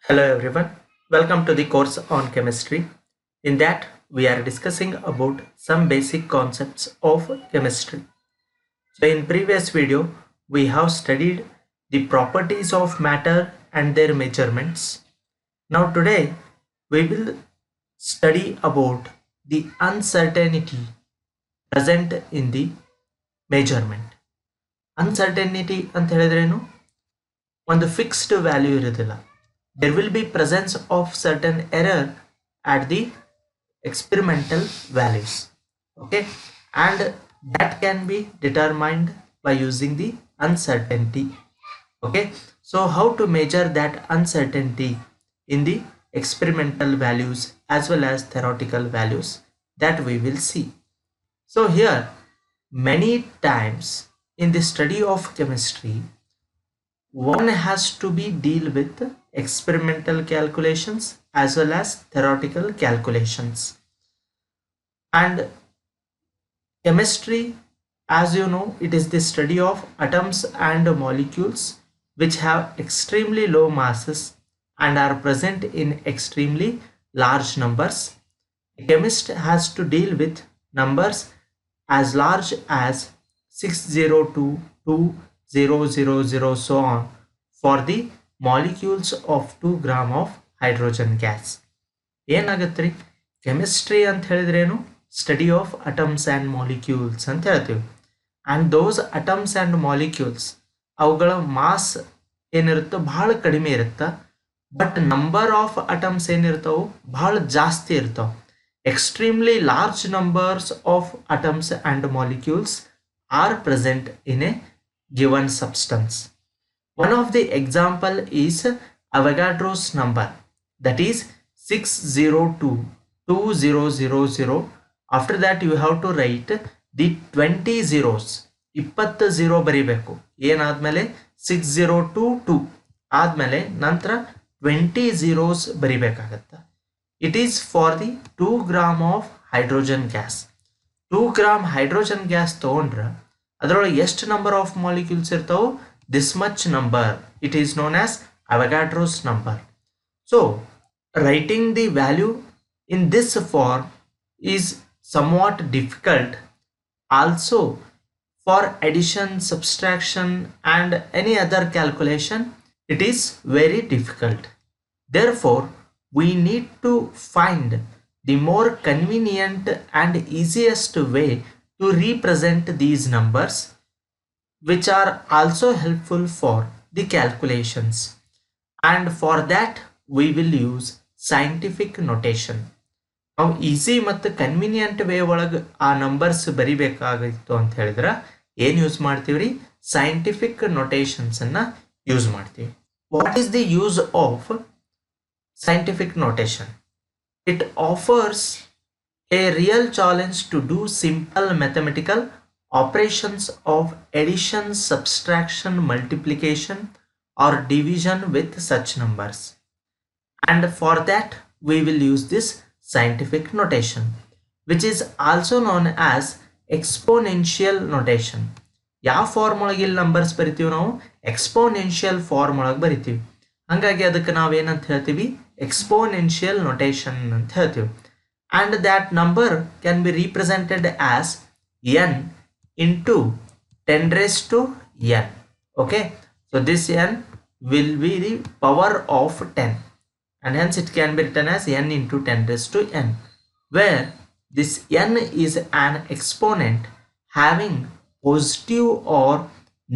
Hello everyone, welcome to the course on chemistry. In that, we are discussing about some basic concepts of chemistry. So in previous video, we have studied the properties of matter and their measurements. Now today, we will study about the uncertainty present in the measurement. Uncertainty ಅಂತ ಹೇಳಿದ್ರೇನು? ಒಂದು fixed value ಇರೋದಿಲ್ಲ. There will be presence of certain error at the experimental values. Okay, and that can be determined by using the uncertainty. Okay, so how to measure that uncertainty in the experimental values as well as theoretical values, that we will see. So here, many times in the study of chemistry, one has to be deal with experimental calculations as well as theoretical calculations. And chemistry, as you know, it is the study of atoms and molecules which have extremely low masses and are present in extremely large numbers. A chemist has to deal with numbers as large as 6022000 so on for the molecules of 2 gram of hydrogen gas. ಏನಾಗತ್ತೆ ರೀ, chemistry ಅಂತ ಹೇಳಿದ್ರೇನು? Study of atoms and molecules ಅಂತ ಹೇಳ್ತೀವಿ. And those atoms and molecules, ಅವುಗಳ mass ಏನಿರುತ್ತೋ ಭಾಳ ಕಡಿಮೆ ಇರುತ್ತೆ, ಬಟ್ ನಂಬರ್ ಆಫ್ ಅಟಮ್ಸ್ ಏನಿರ್ತಾವೆ ಭಾಳ ಜಾಸ್ತಿ ಇರ್ತಾವೆ. Extremely large numbers of atoms and molecules are present in a given substance. One of the example is Avogadro's number, that is 6022000. After that you have to write the 20 zeros, 20 zero ಬರಿಬೇಕು. ಏನಾದ್ಮೇಲೆ 6022 ಆದ್ಮೇಲೆ ನಂತರ 20 zeros ಬರಿಬೇಕಾಗತ್ತೆ. It is for the 2 gram of hydrogen gas. 2 gram hydrogen gas ತಗೊಂಡ್ರೆ ಅದರೊಳಗೆ ಎಷ್ಟು number of molecules ಇರ್ತಾವೆ? This much number. It is known as Avogadro's number. So writing the value in this form is somewhat difficult. Also for addition, subtraction and any other calculation, it is very difficult. Therefore we need to find the more convenient and easiest way to represent these numbers, which are also helpful for the calculations. And for that we will use scientific notation. ನಾವು easy ಮತ್ತು convenient way ಒಳಗೆ ಆ numbers ಬರಿಬೇಕಾಗಿತ್ತು ಅಂತ ಹೇಳಿದ್ರೆ ಏನು use ಮಾಡ್ತೀವಿ ರೀ? Scientific ನೊಟೇಷನ್ಸನ್ನು use ಮಾಡ್ತೀವಿ. What is the use of scientific notation? It offers a real challenge to do simple mathematical operations of addition, subtraction, multiplication or division with such numbers. And for that we will use this scientific notation, which is also known as exponential notation. ಯಾವ form ಒಳಗೆ ಇಲ್ಲಿ numbers ಬರಿತೀವಿ ನಾವು? Exponential form ಒಳಗೆ ಬರಿತೀವಿ. ಹಾಗಾಗಿ ಅದಕ್ಕೆ ನಾವೇನಂತ ಹೇಳ್ತೀವಿ? ಎಕ್ಸ್ಪೋನೆನ್ಷಿಯಲ್ ನೊಟೇಷನ್ ಅಂತ ಹೇಳ್ತೀವಿ. And that number can be represented as n into 10 raised to n. Okay, so this n will be the power of 10 and hence it can be written as n into 10 raised to n, where this n is an exponent having positive or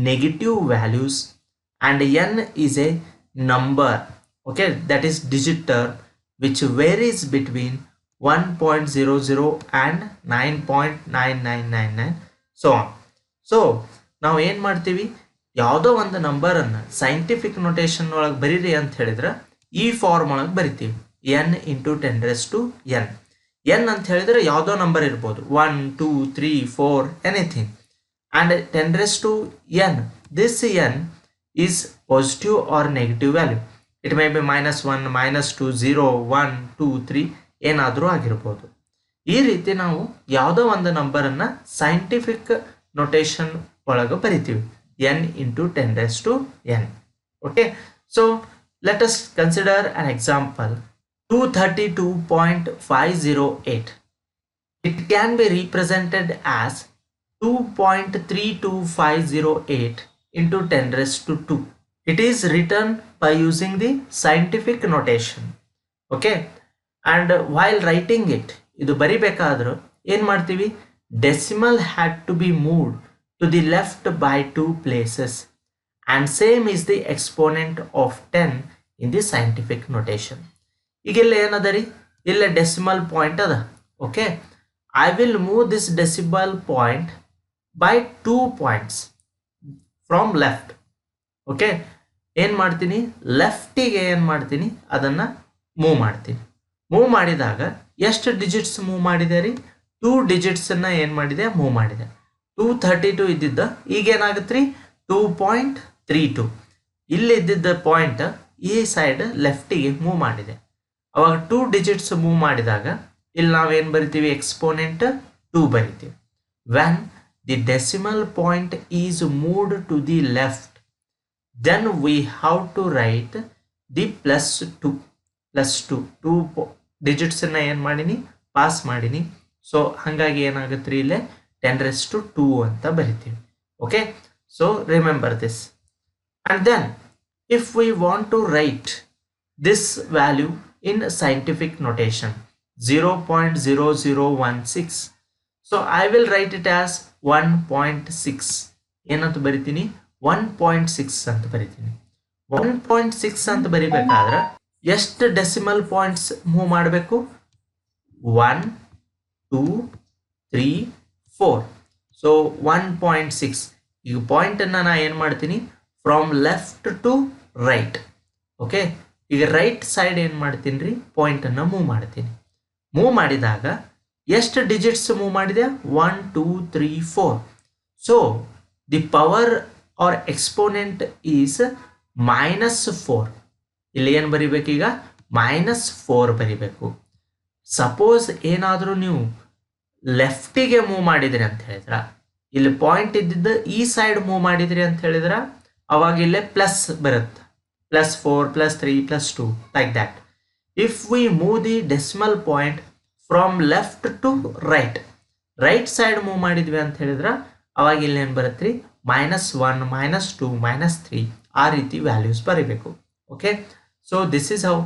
negative values and n is a number, okay, that is digit term which varies between 1.00 and 9.9999 so on. So ನಾವು ಏನು ಮಾಡ್ತೀವಿ? ಯಾವುದೋ ಒಂದು ನಂಬರನ್ನು scientific notation ಒಳಗೆ ಬರೀರಿ ಅಂತ ಹೇಳಿದ್ರೆ ಈ ಫಾರ್ಮ್ ಒಳಗೆ ಬರಿತೀವಿ. n into 10 raised to n. n ಅಂತ ಹೇಳಿದ್ರೆ ಯಾವುದೋ ನಂಬರ್ ಇರ್ಬೋದು, 1 2 3 4 anything. And 10 raised to n, this n is positive or negative value. It may be -1 -2 0 1 2 3 ಏನಾದರೂ ಆಗಿರ್ಬೋದು. ಈ ರೀತಿ ನಾವು ಯಾವುದೋ ಒಂದು ನಂಬರನ್ನು ಸೈಂಟಿಫಿಕ್ ನೊಟೇಷನ್ ಒಳಗೆ ಬರಿತೀವಿ, n into 10 raised to n. Okay, so let us consider an example 232.508. It can be represented as 2.32508 into 10 raised to 2. It is written by using the scientific notation. Okay, and while writing it, ಇದು ಬರಿಬೇಕಾದ್ರೂ ಏನು ಮಾಡ್ತೀವಿ, decimal had to be moved to the left by 2 places, and same is the exponent of 10 in the scientific notation. ಈಗ ಇಲ್ಲಿ ಏನದ ರೀ, ಇಲ್ಲಿ decimal point ಅದ. Okay, I will move this decimal point by 2 points from left. Okay, ಏನು ಮಾಡ್ತೀನಿ, ಲೆಫ್ಟಿಗೆ ಏನು ಮಾಡ್ತೀನಿ, ಅದನ್ನು ಮೂವ್ ಮಾಡ್ತೀನಿ. ಮೂವ್ ಮಾಡಿದಾಗ ಎಷ್ಟು ಡಿಜಿಟ್ಸ್ ಮೂವ್ ಮಾಡಿದೆ ರೀ, 2 ಡಿಜಿಟ್ಸನ್ನು ಏನು ಮಾಡಿದೆ, ಮೂವ್ ಮಾಡಿದೆ. 232 ಇದ್ದಿದ್ದ ಈಗ ಏನಾಗುತ್ತೆ ರೀ, 2.32. ಇಲ್ಲಿ ಇದ್ದಿದ್ದ ಪಾಯಿಂಟ್ ಈ ಸೈಡ್ ಲೆಫ್ಟಿಗೆ ಮೂವ್ ಮಾಡಿದೆ. ಅವಾಗ 2 ಡಿಜಿಟ್ಸ್ ಮೂವ್ ಮಾಡಿದಾಗ ಇಲ್ಲಿ ನಾವೇನು ಬರಿತೀವಿ, ಎಕ್ಸ್ಪೋನೆಂಟ್ 2 ಬರಿತೀವಿ. When the decimal point is moved to the left, then we have to write the plus 2. Two ಡಿಜಿಟ್ಸನ್ನು ಏನು ಮಾಡೀನಿ, ಪಾಸ್ ಮಾಡೀನಿ. ಸೊ ಹಾಗಾಗಿ ಏನಾಗುತ್ತೆ ರೀ, ಇಲ್ಲೇ 10 raised to 2 ಅಂತ ಬರಿತೀವಿ. Okay, so remember this. And then if we want to write this value in scientific notation 0.0016, so I will write it as 1.6. ಏನಂತ ಬರಿತೀನಿ, 1.6 ಅಂತ ಬರಿತೀನಿ. 1.6 ಅಂತ ಬರಿಬೇಕಾದ್ರೆ ಎಷ್ಟು ಡೆಸಿಮಲ್ ಪಾಯಿಂಟ್ಸ್ ಮೂವ್ ಮಾಡಬೇಕು, 1 2 3 4. ಸೊ 1.6. ಈಗ ಪಾಯಿಂಟನ್ನು ನಾನು ಏನು ಮಾಡ್ತೀನಿ, from left to right. Okay, ಈಗ ರೈಟ್ ಸೈಡ್ ಏನು ಮಾಡ್ತೀನಿ ರೀ, ಪಾಯಿಂಟನ್ನು ಮೂವ್ ಮಾಡ್ತೀನಿ. ಮೂವ್ ಮಾಡಿದಾಗ ಎಷ್ಟು ಡಿಜಿಟ್ಸ್ ಮೂವ್ ಮಾಡಿದೆ, 1 2 3 4. So the power or exponent is -4. ಇಲ್ಲಿ ಏನು ಬರಿಬೇಕು, ಈಗ -4 ಬರಿಬೇಕು. ಸಪೋಸ್ ಏನಾದರೂ ನೀವು ಲೆಫ್ಟಿಗೆ ಮೂವ್ ಮಾಡಿದ್ರಿ ಅಂತ ಹೇಳಿದ್ರ, ಇಲ್ಲಿ ಪಾಯಿಂಟ್ ಇದ್ದಿದ್ದು ಈ ಸೈಡ್ ಮೂವ್ ಮಾಡಿದ್ರಿ ಅಂತ ಹೇಳಿದ್ರ, ಅವಾಗ ಇಲ್ಲೇ ಪ್ಲಸ್ ಬರುತ್ತೆ, +4 +3 +2 like that. If we move the decimal point from left to right, right side move ಮಾಡಿದ್ವಿ ಅಂತ ಹೇಳಿದ್ರೆ ಅವಾಗ ಇಲ್ಲಿ ಏನು ಬರುತ್ತೆ ರೀ, -1 -2 -3 ಆ ರೀತಿ ವ್ಯಾಲ್ಯೂಸ್ ಬರೀಬೇಕು. Okay, so this is how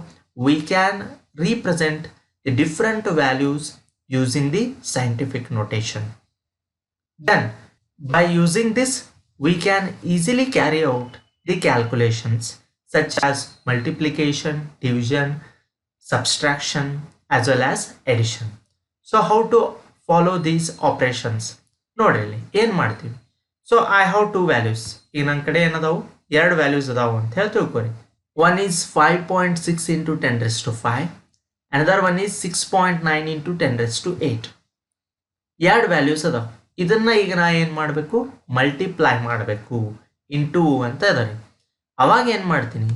we can represent the different values using the scientific notation. Then by using this we can easily carry out the calculations such as multiplication, division, subtraction as well as addition. So how to follow these operations? ನೋಡ್ರಿ ಏನು ಮಾಡ್ತೀವಿ. So I have 2 values. ಈಗ ನನ್ನ ಕಡೆ ಏನದಾವು, 2 values ಅದಾವು ಅಂತ ಹೇಳಿ ತಿಳ್ಕೊರಿ. One is 5.6 into 10 raised to 5. Another one is 6.9 into 10 raised to 8. 2 values ಅದಾವ. ಇದನ್ನ ಈಗ ನಾ ಏನು ಮಾಡಬೇಕು, ಮಲ್ಟಿಪ್ಲೈ ಮಾಡಬೇಕು, ಇಂಟು ಅಂತ ಅದ ರೀ. ಅವಾಗ ಏನು ಮಾಡ್ತೀನಿ,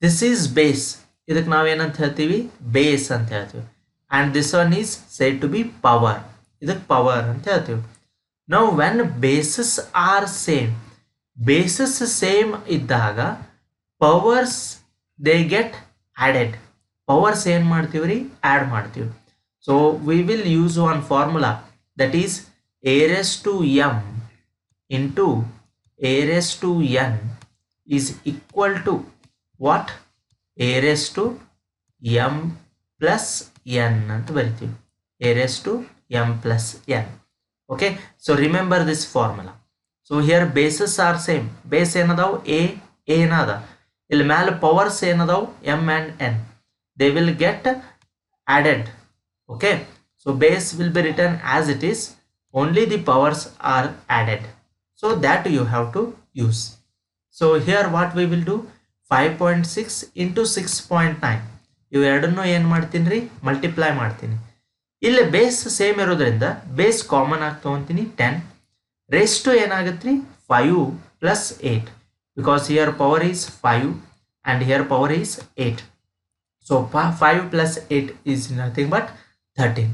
ದಿಸ್ ಈಸ್ ಬೇಸ್, ಇದಕ್ಕೆ ನಾವೇನಂತ ಹೇಳ್ತೀವಿ, ಬೇಸ್ ಅಂತ ಹೇಳ್ತೀವಿ. And this one is said to be power, ಇದಕ್ಕೆ ಪವರ್ ಅಂತ ಹೇಳ್ತೀವಿ. ನಾವು when bases are same, bases same ಇದ್ದಾಗ powers they get added. Powers ಏನು ಮಾಡ್ತೀವಿ ರೀ, ಆ್ಯಡ್ ಮಾಡ್ತೀವಿ. So we will use one formula that is a raised to m into a raised to n is equal to what, a raised to m plus n ಅಂತ ಬರಿತೀವಿ, a raised to m plus n. Okay, so remember this formula. So here bases are same, base ಏನದಾವು, a ಏನದ, ಇಲ್ಲಿ ಮೇಲೆ powers ಏನದಾವು, m and n, they will get added. Okay, so base will be written as it is, only the powers are added, so that you have to use. So here what we will do, 5.6 into 6.9 ಇವೆರಡನ್ನು ಏನು ಮಾಡ್ತೀನಿ ರೀ, multiply ಮಾಡ್ತೀನಿ. ಇಲ್ಲಿ base same ಇರೋದ್ರಿಂದ base common ಆಗಿ ತೊಗೊತೀನಿ, 10 raised to ಏನಾಗುತ್ತೆ ರೀ, 5 plus 8, because here power is 5 and here power is 8. So 5 plus 8 is nothing but 13.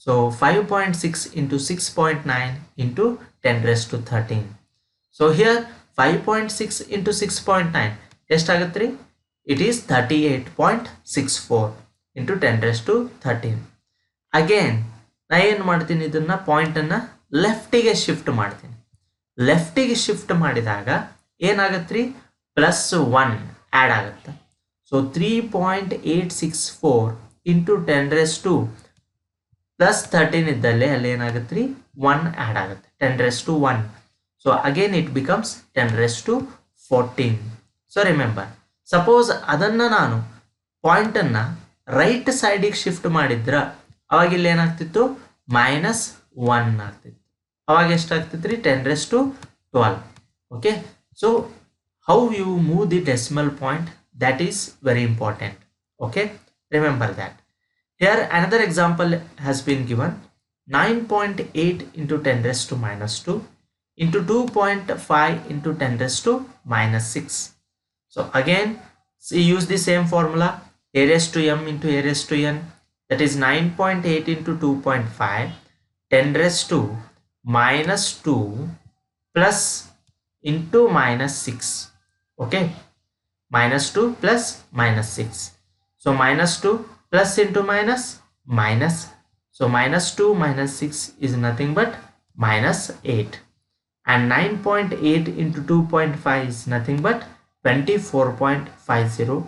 So 5.6 into 6.9 into 10 raised to 13. So here 5.6 into 6.9 ಎಷ್ಟಾಗುತ್ತೆ ರೀ, it is 38.64 into 10 raised to 13. Again ನಾ ಏನು ಮಾಡ್ತೀನಿ, ಇದನ್ನ ಪಾಯಿಂಟನ್ನು ಲೆಫ್ಟಿಗೆ shift ಮಾಡ್ತೀನಿ. ಲೆಫ್ಟಿಗೆ shift ಮಾಡಿದಾಗ ಏನಾಗತ್ತೆ ರೀ, +1 ಆ್ಯಡ್ ಆಗುತ್ತೆ. ಸೊ 3.864 ಇಂಟು 10 raised to +13 ಇದ್ದಲ್ಲಿ ಅಲ್ಲಿ ಏನಾಗುತ್ತೆ ರೀ, 1 ಆ್ಯಡ್ ಆಗುತ್ತೆ, 10 raised to 1. So again it becomes 10 raised to 14. So remember, suppose ಅದನ್ನು ನಾನು ಪಾಯಿಂಟನ್ನು ರೈಟ್ ಸೈಡಿಗೆ ಶಿಫ್ಟ್ ಮಾಡಿದ್ರೆ ಅವಾಗ ಇಲ್ಲಿ ಏನಾಗ್ತಿತ್ತು, -1 ಆಗ್ತಿತ್ತು. ಅವಾಗ ಎಷ್ಟಾಗ್ತಿತ್ತು ರೀ, 10 raised to 12. Okay, so how you move the decimal point, that is very important. Okay, remember that. Here another example has been given, 9.8 into 10 raised to -2 into 2.5 into 10 raised to -6. So again, use the same formula, a raised to m into a raised to n, that is 9.8 into 2.5, 10 raised to -2 plus into -6. Okay, -2 plus -6. So -2 plus into minus, so -2 -6 is nothing but -8, and 9.8 into 2.5 is nothing but 24.50.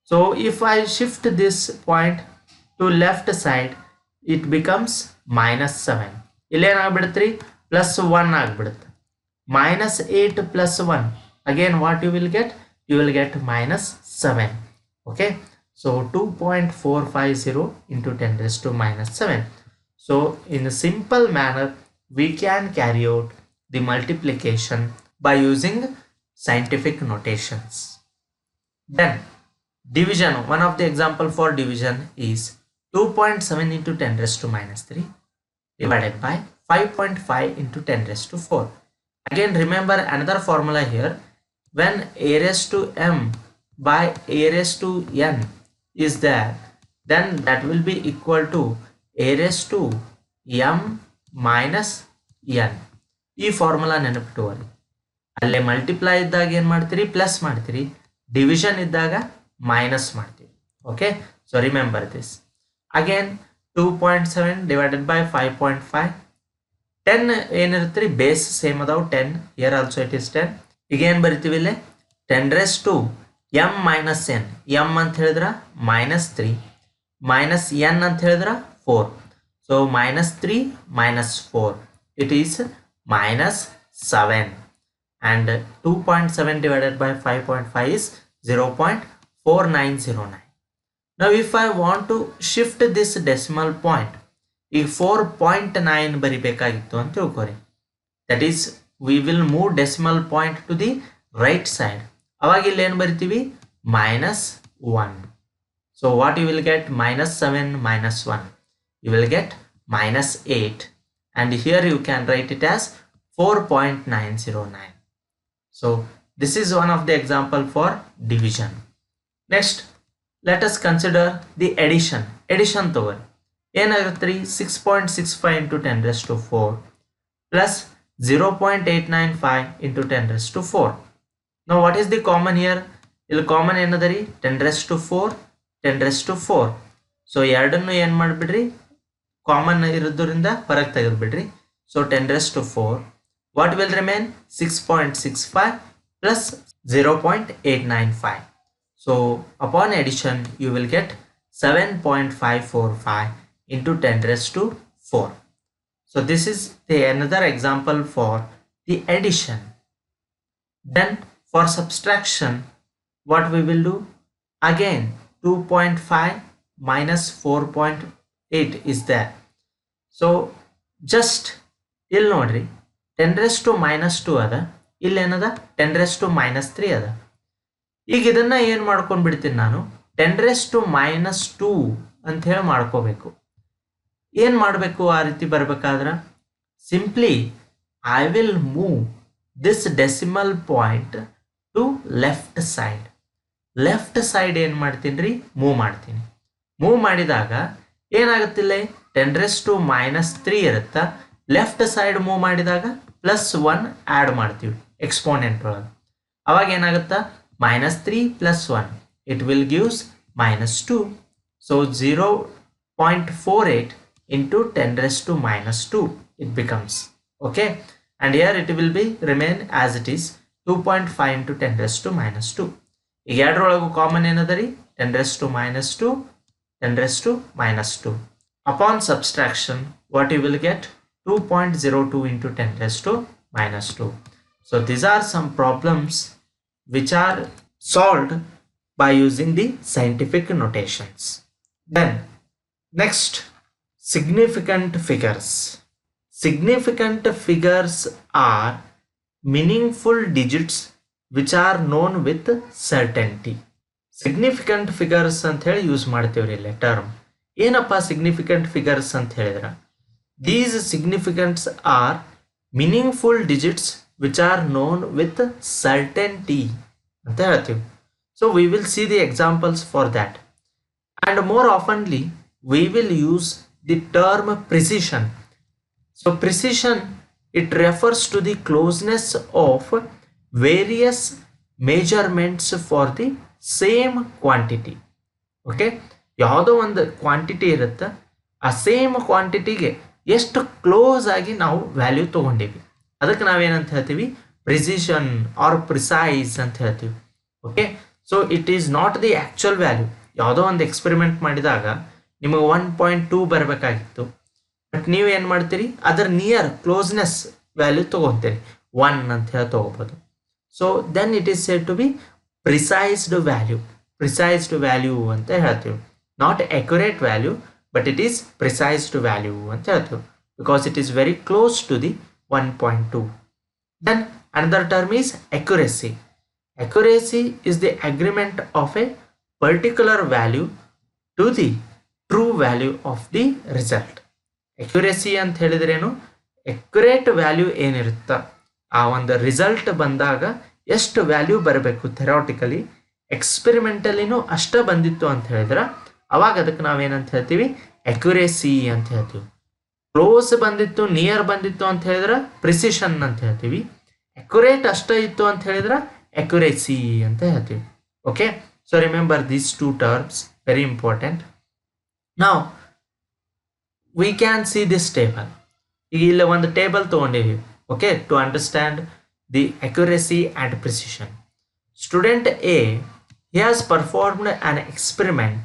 so if I shift this point to left side, it becomes -7. ಇಲ್ಲಿ ಏನಾಗ್ಬಿಡುತ್ತೆ ರೀ, +1 ಆಗ್ಬಿಡುತ್ತೆ. -8 plus 1, again what you will get, you will get -7. Okay, so 2.450 into 10 raised to -7. So in a simple manner we can carry out the multiplication by using scientific notations. Then division, one of the example for division is 2.7 into 10 raised to -3 divided by 5.5 into 10 raised to 4. Again remember another formula here, when a raised to m by a raised to n is there, then that will be equal to a raised to m minus n. ಈ formula ನೆನಪಿಟ್ಟುವಲ್ಲಿ, ಅಲ್ಲೇ multiply ಇದ್ದಾಗ ಏನು ಮಾಡ್ತೀರಿ, plus ಮಾಡ್ತೀರಿ, division ಇದ್ದಾಗ minus ಮಾಡ್ತೀವಿ. Okay, so remember this. Again 2.7 divided by 5.5, 10 ಏನಿರುತ್ತೆ ರೀ, ಬೇಸ್ ಸೇಮ್ ಅದಾವ 10, ಇಯರ್ ಆಲ್ಸೋ ಇಟ್ ಇಸ್ 10. ಈಗ ಏನು ಬರಿತೀವಿ ಇಲ್ಲಿ, 10 raised to m minus n, m ಅಂತ ಹೇಳಿದ್ರೆ -3 minus n ಅಂತ ಹೇಳಿದ್ರೆ 4. So -3 -4, it is -7, and 2.7 divided by 5.5 is 0.4909. now if I want to shift this decimal point, ಈಗ 4.9 ಬರಿಬೇಕಾಗಿತ್ತು ಅಂತ ತಿಳ್ಕೊರಿ, that is we will move decimal point to the right side. ಅವಾಗ ಇಲ್ಲಿ ಏನು ಬರಿತೀವಿ, -1. so what you will get, -7 -1, you will get -8, and here you can write it as 4.909. so this is one of the example for division. Next let us consider the addition. addition ತಗೋರಿ, ಏನಾಗುತ್ತೆ ರೀ, 6.65 into 10 raised to 4 plus 0.895 into 10 raised to 4. now what is the common here, ಇಲ್ಲಿ common ಏನದ ರೀ, 10 raised to 4 10 raised to 4. So ಎರಡನ್ನು ಏನು ಮಾಡಿಬಿಡ್ರಿ, common ಇರೋದ್ರಿಂದ ಹೊರಗೆ ತೆಗೆದುಬಿಡ್ರಿ. So 10 raised to 4, what will remain, 6.65 plus 0.895. so upon addition you will get 7.545 into 10 raised to 4. so this is the another example for the addition. then for subtraction, what we will do, again 2.5 minus 4.8 is there. so just ಇಲ್ಲಿ ನೋಡ್ರಿ, 10 raised to -2 ಅದ, ಇಲ್ಲಿ ಏನದ 10 raised to -3 ಅದ. ಈಗ ಇದನ್ನ ಏನು ಮಾಡ್ಕೊಂಡು ಬಿಡ್ತೀನಿ ನಾನು, 10 raised to -2 ಅಂತ ಹೇಳಿ ಮಾಡ್ಕೋಬೇಕು. ಏನು ಮಾಡಬೇಕು ಆ ರೀತಿ ಬರಬೇಕಾದ್ರೆ, simply I will move this decimal point to left side. Left side ಏನು ಮಾಡ್ತೀನಿ ರೀ, ಮೂವ್ ಮಾಡ್ತೀನಿ. ಮೂವ್ ಮಾಡಿದಾಗ ಏನಾಗುತ್ತಿಲ್ಲ, 10 raised to -3 ಇರುತ್ತಾ, ಲೆಫ್ಟ್ ಸೈಡ್ ಮೂವ್ ಮಾಡಿದಾಗ +1 ಆ್ಯಡ್ ಮಾಡ್ತೀವಿ ಎಕ್ಸ್ಪೋನೆಂಟ್ ಒಳಗೆ. ಅವಾಗ ಏನಾಗುತ್ತಾ, -3 + 1 it will gives minus 2. So 0.48 into 10 raised to minus 2 it becomes. Okay, and here it will be remain as it is 2.5 into 10 raised to minus 2. ಈಗ ಎರಡರೊಳಗೂ common ಏನದರಿ 10 raised to minus 2, 10 raised to minus 2. Upon subtraction, what you will get? 2.02 into 10 raised to minus 2. So these are some problems which are solved by using the scientific notations. Then next, significant figures. Significant figures are meaningful digits which are known with certainty. Significant figures ಅಂತ ಹೇಳಿ use ಮಾಡ್ತೀವ್ರಿ ಇಲ್ಲಿ term. ಏನಪ್ಪ significant figures ಅಂತ ಹೇಳಿದ್ರೆ, these significants are meaningful digits which are known with certainty ಅಂತ ಹೇಳ್ತೀವಿ. So we will see the examples for that, and more oftenly we will use the term precision. So precision, it refers to the closeness of various measurements for the same quantity. Okay, ಯಾವುದೋ ಒಂದು quantity ಇರುತ್ತೆ, ಆ same ಕ್ವಾಂಟಿಟಿಗೆ ಎಷ್ಟು close ಆಗಿ ನಾವು value ತಗೊಂಡಿವಿ ಅದಕ್ಕೆ ನಾವೇನಂತ ಹೇಳ್ತೀವಿ? ಪ್ರಿಸಿಷನ್ ಆರ್ ಪ್ರಿಸೈಸ್ ಅಂತ ಹೇಳ್ತೀವಿ. Okay, so it is not the actual value. ಯಾವುದೋ ಒಂದು ಎಕ್ಸ್ಪೆರಿಮೆಂಟ್ ಮಾಡಿದಾಗ ನಿಮಗೆ 1.2 ಬರಬೇಕಾಗಿತ್ತು, ಬಟ್ ನೀವು ಏನು ಮಾಡ್ತೀರಿ, ಅದರ ನಿಯರ್ ಕ್ಲೋಸ್ನೆಸ್ ವ್ಯಾಲ್ಯೂ ತೊಗೊತೀರಿ, 1 ಅಂತ ಹೇಳಿ ತೊಗೋಬೋದು. So then it is said to be precised value. Precised value ಅಂತ ಹೇಳ್ತೀವಿ, not accurate value, but it is precised value ಅಂತ ಹೇಳ್ತೀವಿ, because it is very close to the 1.2. Then another term is accuracy. Accuracy is the agreement of a particular value to the true value of the result. Accuracy ಅಂತ ಹೇಳಿದ್ರೇನು, accurate value ಏನಿರುತ್ತ ಆ ಒಂದು result ಬಂದಾಗ ಎಷ್ಟು value ಬರಬೇಕು, theoretically ಎಕ್ಸ್ಪೆರಿಮೆಂಟಲಿನೂ ಅಷ್ಟ ಬಂದಿತ್ತು ಅಂತ ಹೇಳಿದ್ರೆ ಅವಾಗ ಅದಕ್ಕೆ ನಾವೇನಂತ ಹೇಳ್ತೀವಿ? ಅಕ್ಯುರೇಸಿ ಅಂತ ಹೇಳ್ತೀವಿ. ಕ್ಲೋಸ್ ಬಂದಿತ್ತು, ನಿಯರ್ ಬಂದಿತ್ತು ಅಂತ ಹೇಳಿದ್ರೆ ಪ್ರಿಸಿಷನ್ ಅಂತ ಹೇಳ್ತೀವಿ. ಅಕ್ಯುರೇಟ್ ಅಷ್ಟ ಇತ್ತು ಅಂತ ಹೇಳಿದ್ರೆ ಅಕ್ಯುರೇಸಿ ಅಂತ ಹೇಳ್ತೀವಿ. Okay, so remember these two terms, very important. ನಾವು we can see this table. ಈಗ ಇಲ್ಲಿ ಒಂದು ಟೇಬಲ್ ತೊಗೊಂಡಿವಿ, okay, to understand the accuracy and precision. Student A, he has performed an experiment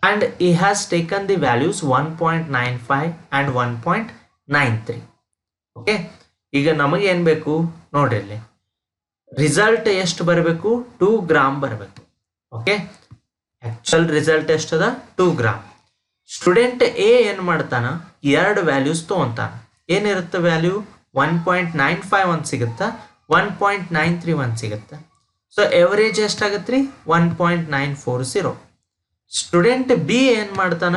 and he has taken the values 1.95 and 1.93. Okay, ಈಗ ನಮಗೆ ಏನು ಬೇಕು ನೋಡ್ರಿ, ಇಲ್ಲಿ ರಿಸಲ್ಟ್ ಎಷ್ಟು ಬರಬೇಕು? 2 ಗ್ರಾಮ್ ಬರಬೇಕು. ಓಕೆ, ಆ್ಯಕ್ಚುಯಲ್ ರಿಸಲ್ಟ್ ಎಷ್ಟದ? 2 ಗ್ರಾಮ್. ಸ್ಟೂಡೆಂಟ್ ಎ ಏನು ಮಾಡ್ತಾನ, 2 ವ್ಯಾಲ್ಯೂಸ್ ತೊಗೊಂತಾನ. ಏನಿರುತ್ತೆ ವ್ಯಾಲ್ಯೂ? 1.95 ಒಂದು ಸಿಗುತ್ತಾ, 1.93 ಒಂದು ಸಿಗುತ್ತೆ. ಸೊ ಎವರೇಜ್ ಎಷ್ಟಾಗತ್ತೆ ರೀ? 1.940. ಸ್ಟೂಡೆಂಟ್ ಬಿ ಏನು ಮಾಡ್ತಾನ,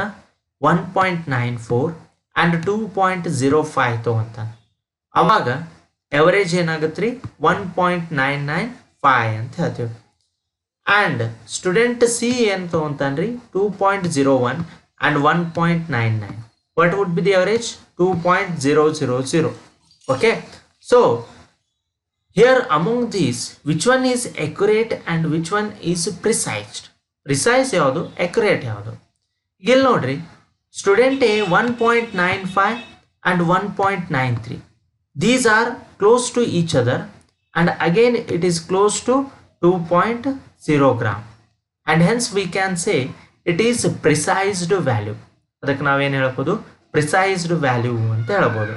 1.94 ಆ್ಯಂಡ್ 2.05 ತೊಗೊಂತಾನೆ. ಅವಾಗ ಎವರೇಜ್ ಏನಾಗತ್ತೆ ರೀ? 1.995 ಅಂತ ಹೇಳ್ತೀವಿ. ಆ್ಯಂಡ್ ಸ್ಟೂಡೆಂಟ್ ಸಿ ಏನು ತೊಗೊಂತಾನೆ ರೀ? 2.01 and 1.99. What would be the average? 2.000. Okay, so here among these, which one is accurate and which one is precise? Precise ಯಾವುದು, accurate ಯಾವುದು? ಇಲ್ಲಿ ನೋಡ್ರಿ, student A 1.95 and 1.93. These are close to each other and again it is close to 2.0 gram, and hence we can say it is precised value. ಅದಕ್ಕೆ ನಾವೇನು ಹೇಳ್ಬೋದು? ಪ್ರಿಸೈಸ್ಡ್ value ಅಂತ ಹೇಳ್ಬೋದು.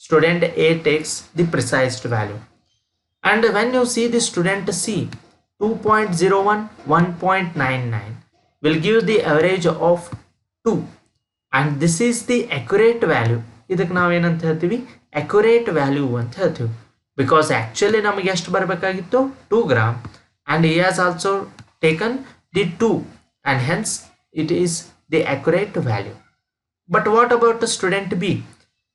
Student A takes the precised value. And when you see the student C, 2.01, 1.99 will give the average of 2, and this is the accurate value. ಇದಕ್ಕೆ ನಾವೇನಂತ ಹೇಳ್ತೀವಿ? accurate value ಅಂತ ಹೇಳ್ತೀವಿ, ಬಿಕಾಸ್ ಆ್ಯಕ್ಚುಲಿ ನಮಗೆ ಎಷ್ಟು ಬರಬೇಕಾಗಿತ್ತು? 2 gram, and he has also taken the 2, and hence it is the accurate value. But what about the student B?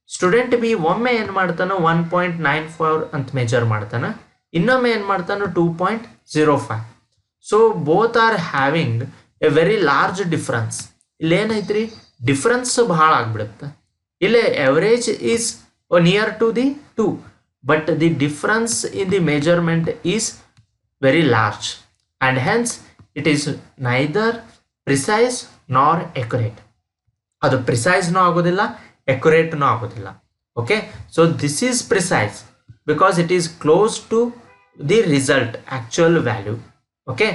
Student B ಒಮ್ಮೆ ಏನು ಮಾಡ್ತಾನೋ 1.94 ಅಂತ ಮೆಜರ್ ಮಾಡ್ತಾನೆ, ಇನ್ನೊಮ್ಮೆ ಏನು ಮಾಡ್ತಾನೋ 2.05. So both are having a very large difference. ಇಲ್ಲೇನೈತ್ರಿ, difference ಭಾಳ ಆಗ್ಬಿಡುತ್ತೆ. ಇಲ್ಲೇ average is near to the 2, but the difference in the measurement is very large, and hence it is neither precise nor accurate. ಅದು ಪ್ರಿಸೈಸ್ನೂ ಆಗೋದಿಲ್ಲ, ಎಕ್ಯುರೇಟ್ನೂ ಆಗೋದಿಲ್ಲ. Okay, so this is precise because it is close to the result actual value. Okay,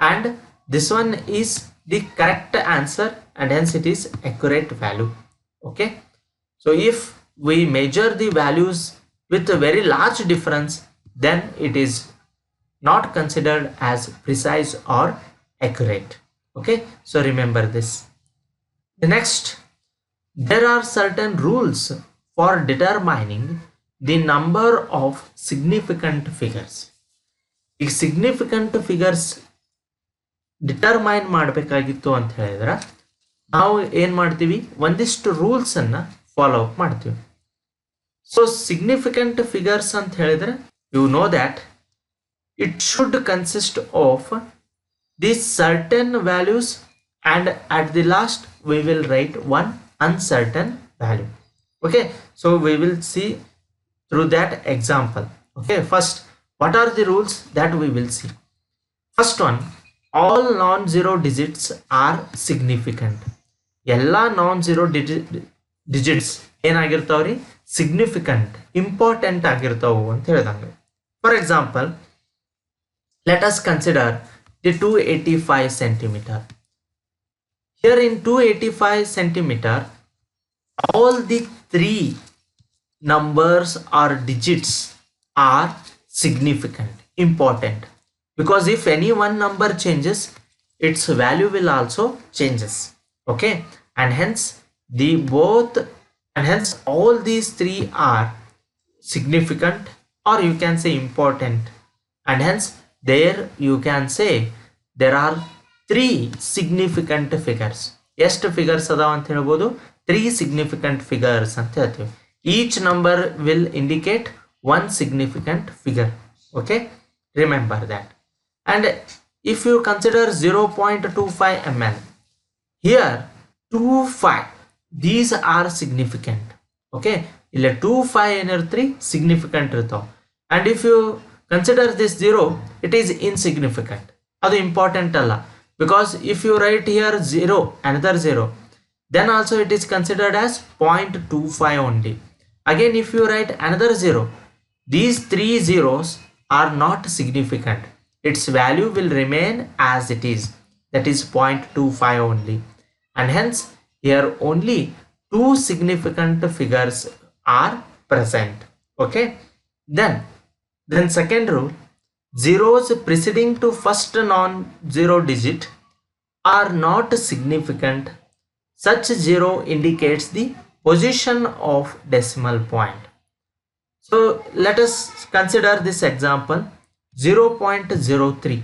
and this one is the correct answer and hence it is accurate value. Okay, so if we measure the values with a very large difference, then it is not considered as precise or accurate. Okay, so remember this. The next, there are certain rules for determining the number of significant figures. If significant figures determine ಮಾಡಬೇಕಾಗಿತ್ತು ಅಂತ ಹೇಳಿದ್ರೆ ನಾವು ಏನು ಮಾಡ್ತೀವಿ, ಒಂದಿಷ್ಟು ರೂಲ್ಸನ್ನು follow up ಮಾಡ್ತೀವಿ. So significant figures ಅಂತ ಹೇಳಿದ್ರೆ you know that it should consist of the certain values and at the last we will write one uncertain value. Okay, so we will see through that example. Okay, first what are the rules that we will see. First one, all non-zero digits are significant. ಎಲ್ಲ non-zero digits ಏನಾಗಿರ್ತಾವ್ರಿ, significant, important ಆಗಿರ್ತಾವು ಅಂತ ಹೇಳಿದಂಗೆ. For example, let us consider the 285 centimeter. Here in 285 centimeter, all the three numbers or digits are significant, important. Because if any one number changes, its value will also changes. Okay, and hence all these three are significant, or you can say important, and hence there you can say there are three significant figures. ಎಷ್ಟು figures ಅದಾವ ಅಂತ ಹೇಳ್ಬೋದು, 3 significant figures ಅಂತ ಹೇಳ್ತೀವಿ. Each number will indicate one significant figure. Okay, remember that. And if you consider 0.25 ml, here 25, these are significant. Okay, illa 25 ಏನಿರ್ತ್ರಿ significant ಇರ್ತಾವ. And if you consider this 0, it is insignificant. ಅದು important ಅಲ್ಲ, because if you write here 0, another 0, then also it is considered as 0.25 only. Again, if you write another 0, these 3 zeros are not significant. Its value will remain as it is, that is 0.25 only, and hence here only 2 significant figures are present. Okay, then second rule, zeros preceding to first non-zero digit are not significant. Such zero indicates the position of decimal point. So let us consider this example. 0.03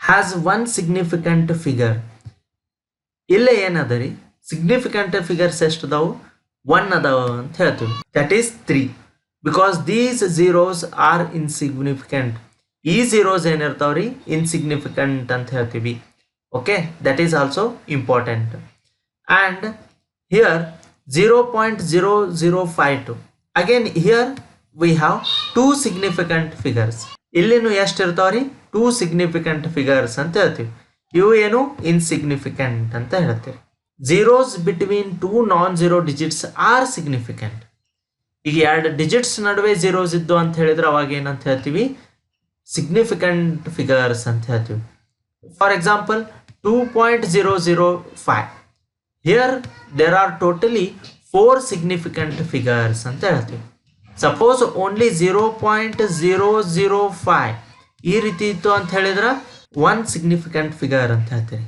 has one significant figure. ಇಲ್ಲ ಏನದರಿ, significant figures ಎಷ್ಟು ಅದಾವು, 1 ಅದಾವ ಅಂತ ಹೇಳ್ತೀವಿ. That is 3, because these zeros are insignificant. ಈ zeros ಏನಿರ್ತಾವ್ರಿ, insignificant ಅಂತ ಹೇಳ್ತೀವಿ. Okay, that is also important. And here 0.0052, again here we have 2 significant figures. ಇಲ್ಲಿನೂ ಎಷ್ಟು ಇರ್ತಾವ್ರಿ, 2 significant figures ಅಂತ ಹೇಳ್ತೀವಿ. ಇವು ಏನು, ಇನ್ಸಿಗ್ನಿಫಿಕೆಂಟ್ ಅಂತ ಹೇಳ್ತೀವಿ. Zeros between 2 non-zero digits are significant. ಈಗ 2 ಡಿಜಿಟ್ಸ್ ನಡುವೆ ಝೀರೋಸ್ ಇದ್ದು ಅಂತ ಹೇಳಿದ್ರೆ ಅವಾಗ ಏನಂತ ಹೇಳ್ತೀವಿ, ಸಿಗ್ನಿಫಿಕೆಂಟ್ ಫಿಗರ್ಸ್ ಅಂತ ಹೇಳ್ತೀವಿ. For example 2.005, here there are totally 4 significant figures ಅಂತ ಹೇಳ್ತೀವಿ. ಸಪೋಸ್ ಓನ್ಲಿ 0.005 ಈ ರೀತಿ ಇತ್ತು ಅಂತ ಹೇಳಿದ್ರೆ 1 significant figure ಅಂತ ಹೇಳ್ತೀವಿ.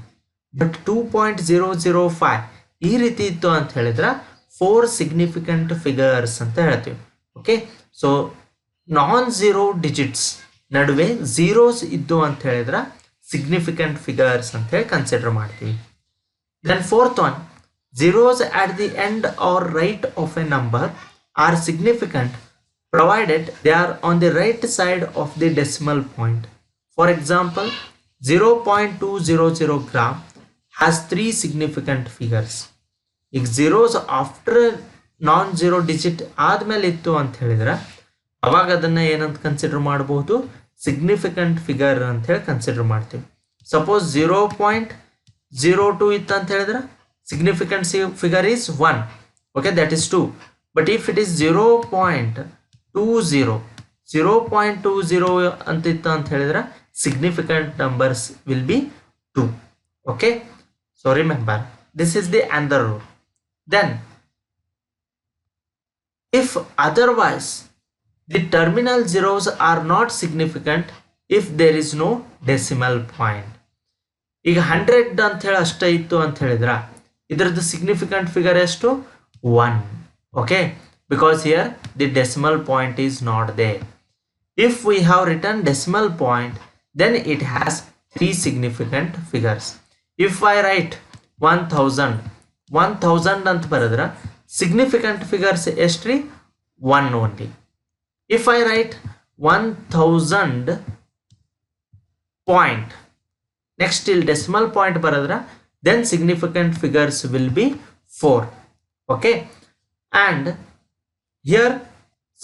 ಬಟ್ 2.005 ಈ ರೀತಿ ಇತ್ತು ಅಂತ ಹೇಳಿದ್ರೆ 4 significant figures ಅಂತ ಹೇಳ್ತೀವಿ. ಓಕೆ, ಸೊ non-zero digits ನಡುವೆ ಝೀರೋಸ್ ಇದ್ದು ಅಂತ ಹೇಳಿದ್ರೆ ಸಿಗ್ನಿಫಿಕೆಂಟ್ ಫಿಗರ್ಸ್ ಅಂತ ಹೇಳಿ ಕನ್ಸಿಡರ್ ಮಾಡ್ತೀವಿ. Then fourth one, zeros at the end or right of a number are significant provided they are on the right side of the decimal point. For example, 0.200 gram has 3 significant figures. ಈಗ zeros after non-zero digit ಆದ್ಮೇಲೆ ಇತ್ತು ಅಂತ ಹೇಳಿದ್ರೆ ಅವಾಗ ಅದನ್ನ ಏನಂತ consider ಮಾಡಬಹುದು, significant figure ಅಂತ ಹೇಳಿ ಕನ್ಸಿಡರ್ ಮಾಡ್ತೀವಿ. suppose 0.02 ಇತ್ತು ಅಂತ ಹೇಳಿದ್ರೆ significant figure is 1. Okay, that is 2. But if it is 0.20 ಅಂತ ಇತ್ತು ಅಂತ ಹೇಳಿದ್ರೆ significant numbers will be 2. Okay, so remember this is the another rule. Then if otherwise the terminal zeros are not significant if there is no decimal point. ಈಗ 100 ಅಂತ ಹೇಳಿ ಅಷ್ಟೇ ಇತ್ತು ಅಂತ ಹೇಳಿದ್ರ ಇದರದ್ದು ಸಿಗ್ನಿಫಿಕೆಂಟ್ ಫಿಗರ್ ಎಷ್ಟು 1. okay, because here the decimal point is not there. If we have written decimal point, then it has 3 significant figures. If I write 1000 ಅಂತ ಬರೆದ್ರ significant figures ಎಷ್ಟ್ರಿ 1 only. If I write 1000 point, next till decimal point ಬರೆದ್ರ then significant figures will be 4. okay, and here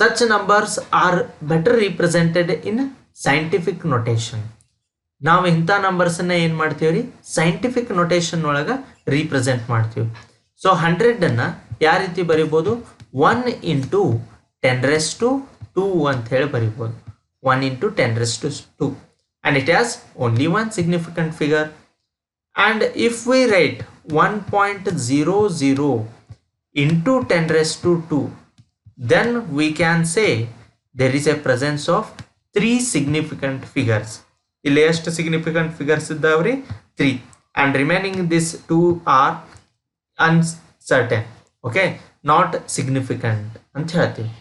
such numbers are better represented in scientific notation. ನಾವು ಇಂಥ numbers ಅನ್ನ ಏನು ಮಾಡ್ತೀವಿ scientific notation ಒಳಗ represent ಮಾಡ್ತೀವಿ. So 100 ಅನ್ನ ಯಾವ ರೀತಿ ಬರೀಬಹುದು 1 into 10 raised to 2 ಅಂತ ಹೇಳಿ ಬರೀಬಹುದು. 1 into 10 raised to 2 and it has only one significant figure. And if we write 1.00 into 10 raised to 2, then we can say there is a presence of 3 significant figures. ಇಲ್ಲಿ ಎಷ್ಟು significant figures ಇದ್ದಾವ್ರಿ 3, and remaining these 2 are uncertain, okay, not significant ಅಂತ ಹೇಳ್ತೀವಿ.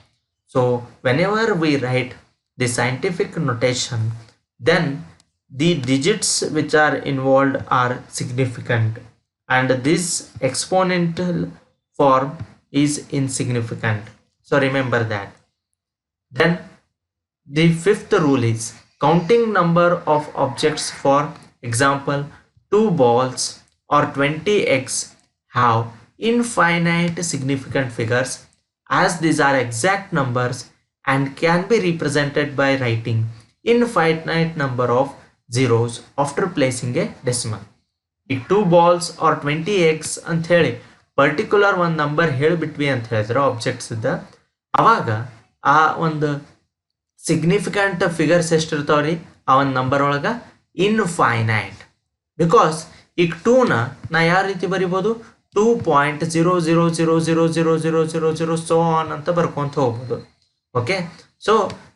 So whenever we write the scientific notation, then the digits which are involved are significant and this exponential form is insignificant. So remember that. Then the fifth rule is counting number of objects. For example, 2 balls or 20 eggs have infinite significant figures, as these are exact numbers and can be represented by writing infinite number of zeros after placing a decimal. ಈಗ 2 balls or 20 eggs ಅಂತ ಹೇಳಿ particular ಒಂದು number ಹೇಳಿಬಿಟ್ವಿ ಅಂತ ಹೇಳಿದ್ರೆ objects ಇದ್ದ ಅವಾಗ ಆ ಒಂದು ಸಿಗ್ನಿಫಿಕೆಂಟ್ ಫಿಗರ್ಸ್ ಎಷ್ಟಿರ್ತಾವ್ರಿ ಆ ಒಂದು ನಂಬರ್ ಒಳಗ ಇನ್ಫೈನೈಟ್. ಬಿಕಾಸ್ ಈಗ 2ನ ನಾ ಯಾವ ರೀತಿ ಬರಿಬೋದು 2.00000000 ಸೋ ಆನ್ ಅಂತ ಬರ್ಕೊಂತ ಹೋಗ್ಬೋದು. Okay, so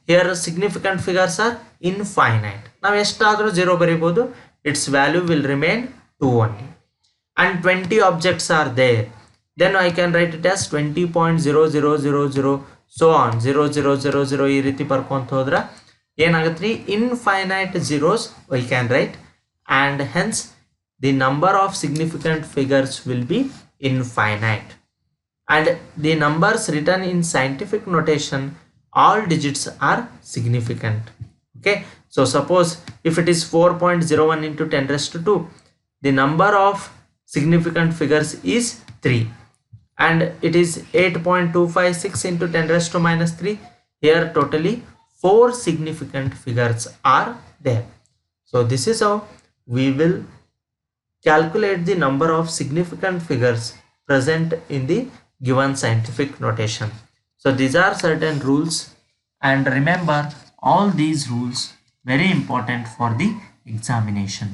here significant figures are infinite. ನಾವು ಎಷ್ಟಾದರೂ 0 ಬರಿಬೋದು, its value will remain 2 only. And 20 objects are there, then I can write it as 20.0000 so on 0000 ಈ ರೀತಿ ಬರ್ಕೊಂತ ಹೋದ್ರ ಏನಾಗತ್ರಿ infinite zeros we can write, and hence the number of significant figures will be infinite. And the numbers written in scientific notation, all digits are significant. Okay, so suppose if it is 4.01 into 10 raised to 2, the number of significant figures is 3, and it is 8.256 into 10 raised to minus 3. Here totally 4 significant figures are there. So this is how we will calculate the number of significant figures present in the given scientific notation. So these are certain rules, and remember all these rules very important for the examination.